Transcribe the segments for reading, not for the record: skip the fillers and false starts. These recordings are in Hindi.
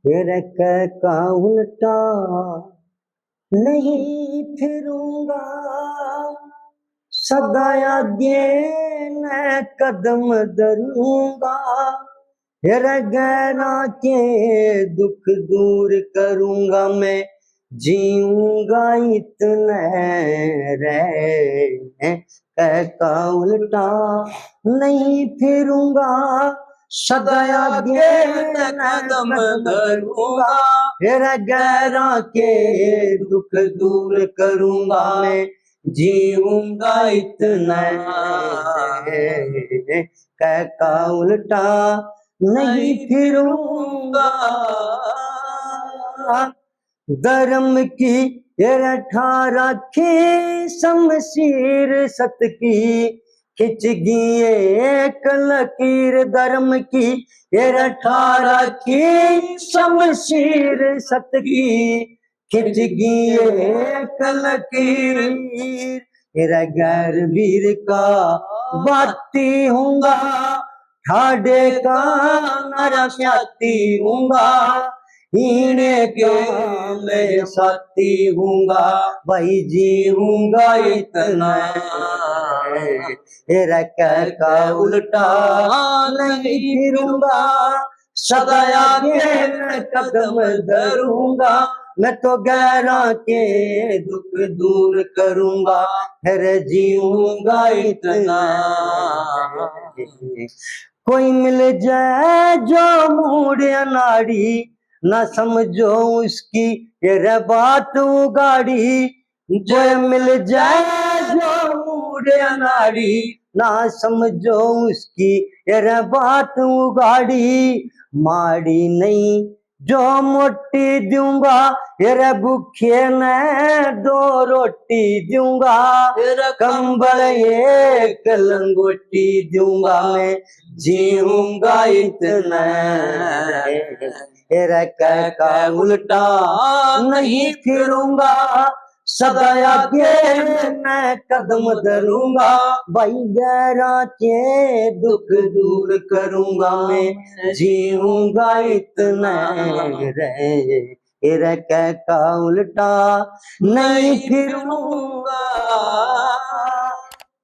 फिर का उल्टा नहीं फिरूंगा, सदा आगे न कदम धरूंगा, फिर गैरा के दुख दूर करूंगा, मैं जीऊंगा इतने रे का उल्टा नहीं फिरूंगा, सदा आगे न कदम धरूंगा, फिर गैरा के दुख दूर करूंगा, मैं जीऊंगा इतना का उल्टा नहीं फिरूंगा। धर्म की अठारह की शमशीर सत की खिंच गई एक लकीर, धर्म की 18 की शमशीर सत की खिंच गई एक लकीर, तेरा गैर वीर का बाती हूँगा, ठाडे का नारा साथी हूँगा, हीने के मैं साथी हूँगा, भाई जीऊंगा इतना का उल्टा नहीं फिरूंगा, सदा आगे कदम धरूंगा, मैं तो गैरा के दुख दूर करूंगा, फिर जीऊंगा इतना। कोई मिल जाए जो मूड अनाड़ी, ना समझो उसकी ये बात उगाड़ी, कोई मिल जाए जो मूड अनाड़ी, ना समझो उसकी ये बात उगाड़ी, माड़ी नहीं जो मोटी दूंगा, ये भूखे ने 2 रोटी दूंगा, कंबल एक लंगोटी दूंगा, मैं जीऊंगा इतना का उल्टा नहीं फिरूंगा, सदा आगे मैं कदम धरूंगा, भाई गैरा के दुख दूर करूंगा, मैं जीऊंगा इतना रे का उल्टा नहीं फिरूंगा।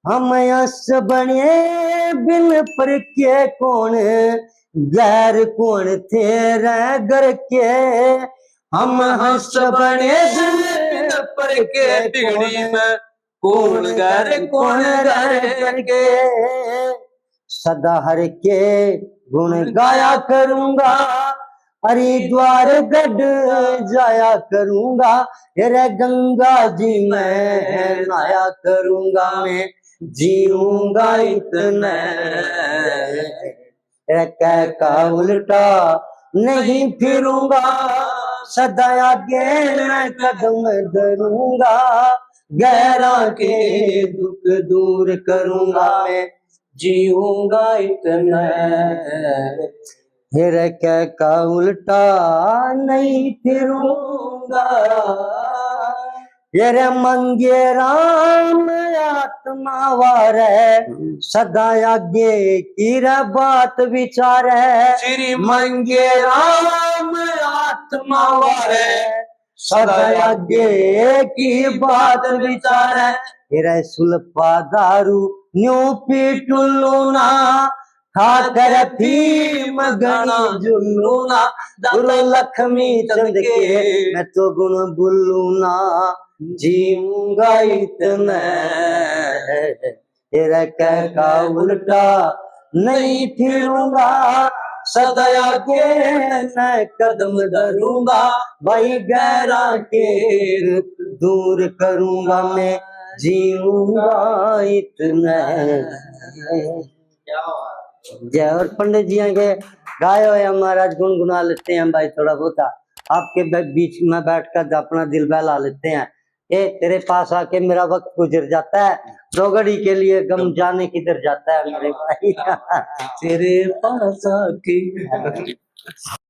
हम यस बने बिन पर के कौन, गैर कौन तेरा घर के, हम हंस बने बिन पर के टिड़ी में, कौन गैर कौन घर के, सदा हर के गुण गाया करूंगा, हरिद्वार गढ़ जाया करूंगा, रे गंगा जी में नहाया करूंगा, मैं जीऊंगा इतना का उल्टा नहीं फिरूंगा, सदा आगे मैं कदम धरूंगा, गैरा के दुख दूर करूंगा, मैं जीऊंगा इतना का उल्टा नहीं फिरूंगा। ये मंगे राम आत्मा वार है, सदा आगे की बात विचार है, श्री मंगे राम आत्मा वार है, सदा आगे की बात विचार है, तेरा सुल्फा दारू न्यू पीटुलूना, खाकर फीम घना जुलूना, गुरु लक्ष्मी चंद के मैं तो गुण बुलूना, जीऊंगा इतना तेरा का उल्टा नहीं फिरूंगा, सदा आगे मैं कदम धरूंगा, भाई गैरा के दूर करूंगा, मैं जीऊंगा इतना। जय। और पंडित जी के गायो या महाराज गुनगुना लेते हैं भाई, थोड़ा बहुत आपके बीच में बैठकर अपना दिल बहला लेते हैं। ये तेरे पास आके मेरा वक्त गुजर जाता है, 2 घड़ी के लिए गम जाने किधर जाता है मेरे भाई तेरे पास आके